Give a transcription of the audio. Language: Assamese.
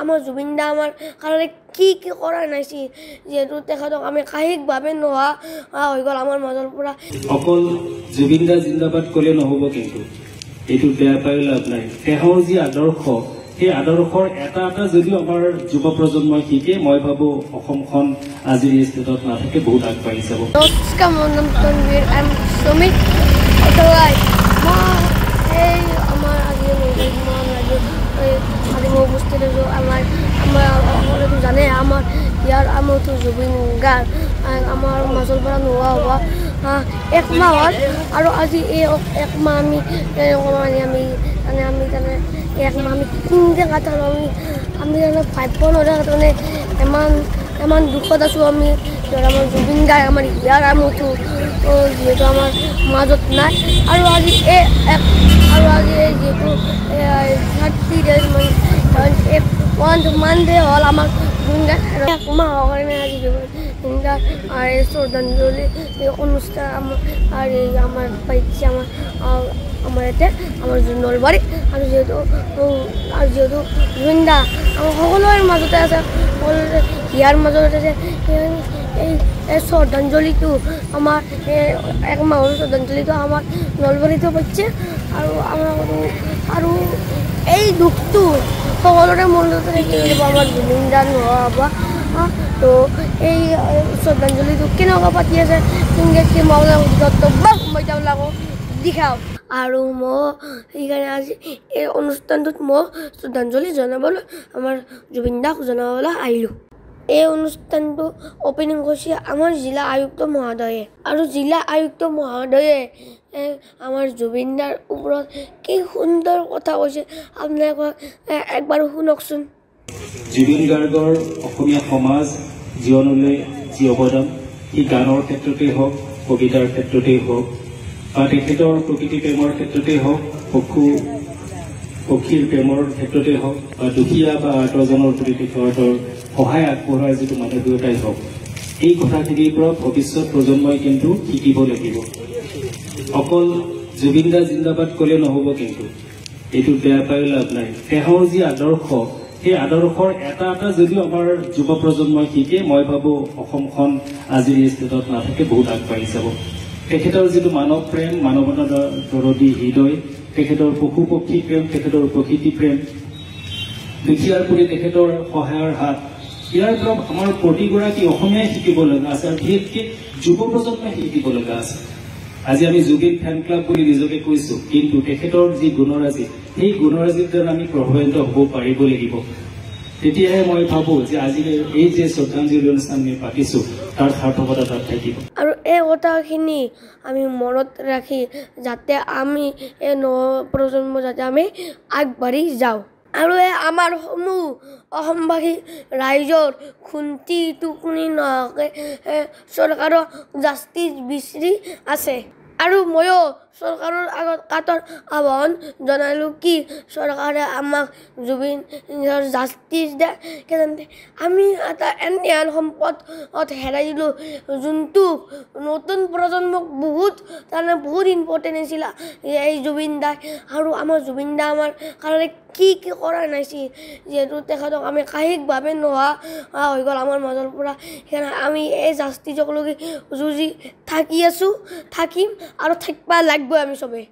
আমাৰ জুবিন দা আমাৰ কাৰণে কি কৰা নাইছিল যিহেতু তেখেতক আমি কাহিকভাৱে নোহোৱা হৈ গ'ল আমাৰ মাজৰ পৰা। অকল জুবিন দা জিন্দাবাদ ক'লে নহ'ব, কিন্তু এইটো বেয়া পাই লাভ নাই। তেওঁৰ যি আদৰ্শ, সেই আদৰ্শৰ এটা যদিও আমাৰ যুৱ প্ৰজন্মই শিকে, মই ভাবোঁ অসমখন আজিৰ এই ষ্টেটত নাথাকে, বহুত আগবাঢ়ি যাব। নমস্কাৰ, মোৰ নাম তনবীৰ, শ্ৰমিক এই আমাৰ আজি মই উপস্থিত হৈছোঁ। আমাৰ সকলোতো জানে আমাৰ ইয়াৰ আমতো জুবিন গাৰ্গ আমাৰ মাজৰ পৰা নোহোৱা হ'ব একমাহ হ'ল, আৰু আজি এই একমাহ আমি একমাহ আমি কেনেকৈ কাটালোঁ আমি ভাবিব নোৱাৰা তাৰমানে ইমান দুখত আছোঁ আমি। আমাৰ জুবিন গাৰ্গ আমাৰ ইয়াৰ আমতো যিহেতু আমাৰ মাজত নাই, আৰু আজি যিহেতু 30 days মান হ'ল আমাৰ জুবিন গাৰ্গ একমাহৰ কাৰণে আজি জুবিন গাৰ্গ শ্ৰদ্ধাঞ্জলি অনুষ্ঠান আমাৰ পাইছে আমাৰ ইয়াতে আমাৰ নলবাৰীত। আৰু যিহেতু জুবিন দা আমাৰ সকলোৰে মাজতে আছে, সকলোৰে ইয়াৰ মাজতে আছে। এই শ্ৰদ্ধাঞ্জলিটো আমাৰ একমাহৰ শ্ৰদ্ধাঞ্জলিটো আমাৰ নলবাৰীতো পাইছে, আৰু এই দুখটো সকলোৰে মনতে থাকি যাব আমাৰ জুবিন দা নোহোৱা হ'ব। তো এই শ্ৰদ্ধাঞ্জলিটো কেনেকুৱা পাতি আছে মই তেওঁলোকক দেখাওঁ, আৰু মই সেইকাৰণে আজি এই অনুষ্ঠানটোত মই শ্ৰদ্ধাঞ্জলি জনাবলৈ আমাৰ জুবিন দাক জনাবলৈ আহিলোঁ। এই অনুষ্ঠানটো অপেনিং কৰিছে আমাৰ জিলা আয়ুক্ত মহোদয়ে, আৰু জিলা আয়ুক্ত মহোদয়ে আমাৰ জুবিন দাৰ ওপৰত কি সুন্দৰ কথা কৈছে, আপোনালোকে একবাৰ শুনকচোন। জুবিন গাৰ্গৰ অসমীয়া সমাজ জীৱনলৈ যি অৱদান, সি গানৰ ক্ষেত্ৰতেই হওক, কবিতাৰ ক্ষেত্ৰতেই হওক, বা তেখেতৰ প্ৰকৃতি প্ৰেমৰ ক্ষেত্ৰতেই হওক, পক্ষীৰ প্ৰেমৰ ক্ষেত্ৰতেই হওক, বা দুখীয়া বা আৰ্তজনৰ প্ৰতি তেখেতৰ সহায় আগবঢ়োৱাৰ যিটো মানৱীয়তাই হওক, এই কথাখিনিৰ পৰা ভৱিষ্যত প্ৰজন্মই কিন্তু শিকিব লাগিব। অকল জুবিন দা জিন্দাবাদ ক'লে নহ'ব, কিন্তু এইটো বেয়া পাই লাভ নাই। তেওঁৰ যি আদৰ্শ, সেই আদৰ্শৰ এটা যদিও আমাৰ যুৱ প্ৰজন্মই শিকে, মই ভাবোঁ অসমখন আজিৰ এই ষ্টেটত নাথাকে, বহুত আগবাঢ়ি যাব। তেখেতৰ যিটো মানৱ প্ৰেম, মানৱতাৰ দৰদী হৃদয়, তেখেতৰ পশু পক্ষী প্ৰেম, তেখেতৰ প্ৰকৃতি প্ৰেম, দুখীয়াৰ প্ৰতি তেখেতৰ সহায়ৰ হাত, ইয়াৰ পৰা আমাৰ প্ৰতিগৰাকী অসমীয়াই শিকিব লগা আছে, আৰু বিশেষকৈ যুৱ প্ৰজন্মই শিকিব লগা আছে। আজি আমি জুবিন ফেন ক্লাব বুলি নিজকে কৈছোঁ, কিন্তু তেখেতৰ যি গুণৰাজি, সেই গুণৰাজিৰ দ্বাৰা আমি প্ৰভাৱিত হ'ব পাৰিব লাগিব। তেতিয়াহে মই ভাবোঁ যে আজি এই যে শ্ৰদ্ধাঞ্জলি অনুষ্ঠান আমি পাতিছোঁ, তাৰ সাৰ্থকতা তাত থাকিব। আৰু এই কথাখিনি আমি মনত ৰাখি যাতে আমি এই নৱপ্ৰজন্ম যাতে আমি আগবাঢ়ি যাওঁ, আৰু আমাৰ সমূহ অসমবাসী ৰাইজৰ খুন্তি টুকুনি নোহোৱাকৈ চৰকাৰৰ জাষ্টিচ বিচাৰি আছে। আৰু ময়ো চৰকাৰৰ আগত কাটৰ আহ্বান জনালোঁ কি চৰকাৰে আমাক জুবিন জাষ্টিচ দিয়ে। আমি এটা এনে সম্পদ হেৰাই দিলোঁ, যোনটো নতুন প্ৰজন্মক বহুত ইম্পৰ্টেণ্ট আছিলে এই জুবিন দাই, আৰু আমাৰ জুবিন দা আমাৰ কাৰণে কি কৰা নাইছিল যিহেতু তেখেতক আমি কাহিকভাৱে নোহোৱা হৈ গ'ল আমাৰ মাজৰ পৰা। সেইকাৰণে আমি এই জাষ্টিচক লৈ যুঁজি থাকিম, আৰু থাকিব লাগিব আমি চবেই।